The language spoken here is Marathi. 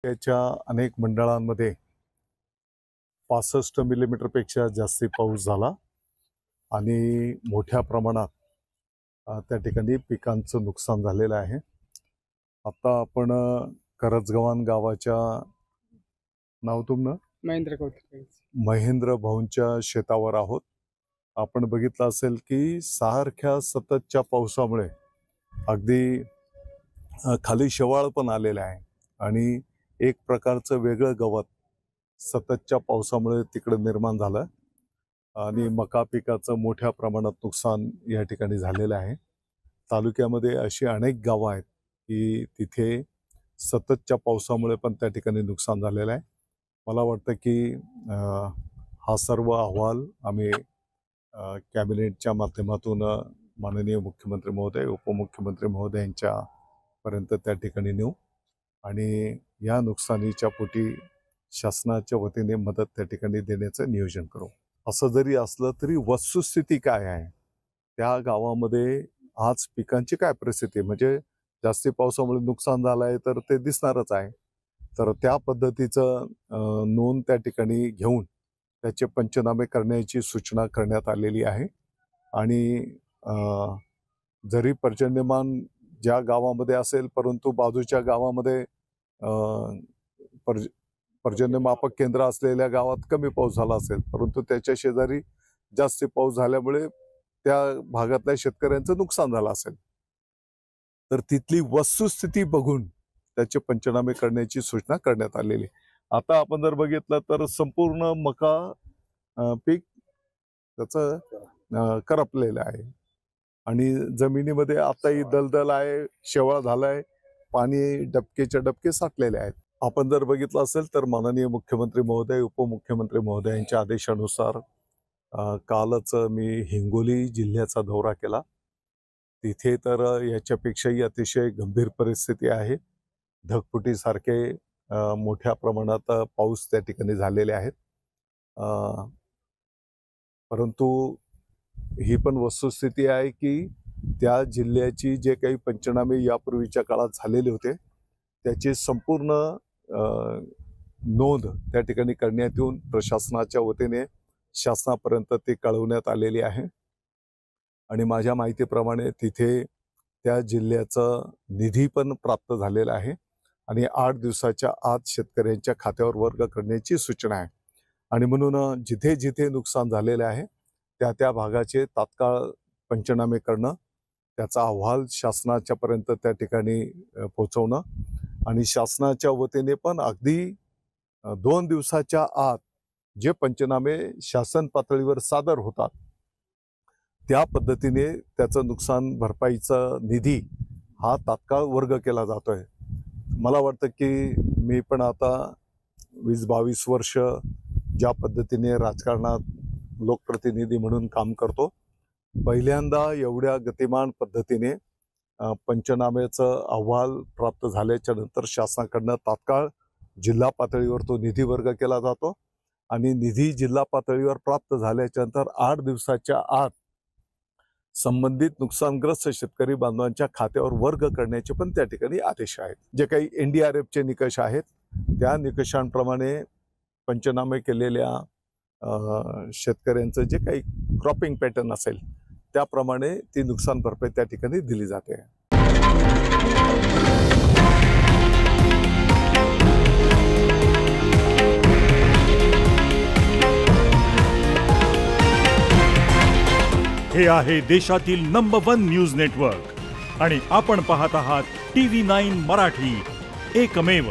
त्याच्या अनेक मंडळांमध्ये 65 मिलीमीटरपेक्षा जास्ती पाऊस झाला आणि मोठ्या प्रमाणात त्या ठिकाणी पिकांचं नुकसान झालेलं आहे। आता आपण करजगव्हाण गावाच्या नाव तुमनं महेंद्र भाऊंच्या शेतावर आहोत। आपण बघितलं असेल की सारख्या सततच्या पावसामुळे अगदी खाली शेवाळ पण आलेलं आहे आणि एक प्रकारचं वेगळं गवत सततच्या पावसामुळे तिकडे निर्माण झालं आणि मका पिकाचं मोठ्या प्रमाणात नुकसान या ठिकाणी झालेलं आहे। तालुक्यामध्ये अशी अनेक गावं आहेत की तिथे सततच्या पावसामुळे पण त्या ठिकाणी नुकसान झालेलं आहे। मला वाटतं की हा सर्व अहवाल आम्ही कॅबिनेटच्या माध्यमातून माननीय मुख्यमंत्री महोदय उपमुख्यमंत्री महोदयांच्या पर्यंत त्या ठिकाणी नेऊ आणि या नुकसानीच्या पोटी शासनाच्या वतीने मदत त्या ठिकाणी देण्याचं नियोजन करू। असं जरी असलं तरी वस्तुस्थिती काय आहे, त्या गावामध्ये आज पिकांची काय परिस्थिती, म्हणजे जास्ती पावसामुळे नुकसान झालंय तर ते दिसणारच आहे। तर त्या पद्धतीचं नोंद त्या ठिकाणी घेऊन त्याचे पंचनामे करण्याची सूचना करण्यात आलेली आहे आणि जरी पर्जन्यमान ज्या गावामध्ये असेल परंतु बाजूच्या गावामध्ये पर्जन्यमापक केंद्र असलेल्या गावात कमी पाऊस झाला असेल परंतु त्याच्या शेजारी जास्त पाऊस झाल्यामुळे त्या भागातल्या शेतकऱ्यांचं नुकसान झालं असेल तर तिथली वस्तुस्थिती बघून त्याचे पंचनामे करण्याची सूचना करण्यात आलेली। आता आपण जर बघितलं तर संपूर्ण मका पीक त्याचं करपलेलं आहे आणि जमिनीमध्ये आताही दलदल आहे, शेवाळ झालाय, पाणी डबकेच्या डबके साठलेले आहेत। आपण जर बघितलं असेल तर माननीय मुख्यमंत्री महोदय उपमुख्यमंत्री महोदयांच्या आदेशानुसार कालच मी हिंगोली जिल्ह्याचा दौरा केला। तिथे तर याच्यापेक्षाही अतिशय गंभीर परिस्थिती आहे। ढगफुटीसारखे मोठ्या प्रमाणात पाऊस त्या ठिकाणी झालेले आहेत। परंतु ही पण वस्तुस्थिती आहे की त्या जिल्ह्याची जे काही पंचनामे यापूर्वीच्या काळात झालेले होते त्याची संपूर्ण नोंद त्या ठिकाणी करण्यात येऊन प्रशासनाच्या वतीने शासनापर्यंत ते कळवण्यात आलेली आहे आणि माझ्या माहितीप्रमाणे तिथे त्या जिल्ह्याचा निधी पण प्राप्त झालेला आहे आणि 8 दिवसाच्या आत शेतकऱ्यांच्या खात्यावर वर्ग करण्याची सूचना आहे आणि म्हणून जिथे जिथे नुकसान झालेले आहे त्या त्या भागाचे तात्काळ पंचनामे करणं, त्याचा अहवाल शासनाच्या पर्यंत त्या ठिकाणी पोहोचवणं आणि शासनाच्या वतीने पण अगदी 2 दिवसाच्या आत जे पंचनामे शासन पातळीवर सादर होतात त्या पद्धतीने त्याचं नुकसान भरपाईचा निधी हा तात्काळ वर्ग केला जातोय। मला वाटतं की मी पण आता 20-22 वर्ष ज्या पद्धतीने राजकारणात लोकप्रतिनिधी म्हणून काम करतो, पहिल्यांदा एवढ्या गतिमान पद्धतीने पंचनाम्याचा अहवाल प्राप्त झाल्याच्या नंतर शासनाकडून तात्काळ जिल्हा पातळीवर तो निधी वर्ग केला जातो आणि निधी जिल्हा पातळीवर प्राप्त झाल्याच्या नंतर 8 दिवसाच्या आत संबंधित नुकसानग्रस्त शेतकरी बांधवांच्या खात्यावर वर्ग करण्याचे पण त्या ठिकाणी आदेश आहेत। जे काही NDRFचे निकष आहेत त्या निकषांप्रमाणे पंचनामे केलेल्या शेतकऱ्यांचं जे काही क्रॉपिंग पॅटर्न असेल त्याप्रमाणे ती नुकसान भरपाई त्या ठिकाणी दिली जाते। हे आहे देशातील नंबर 1 न्यूज नेटवर्क आणि आपण पाहत आहात TV9 मराठी, एकमेव।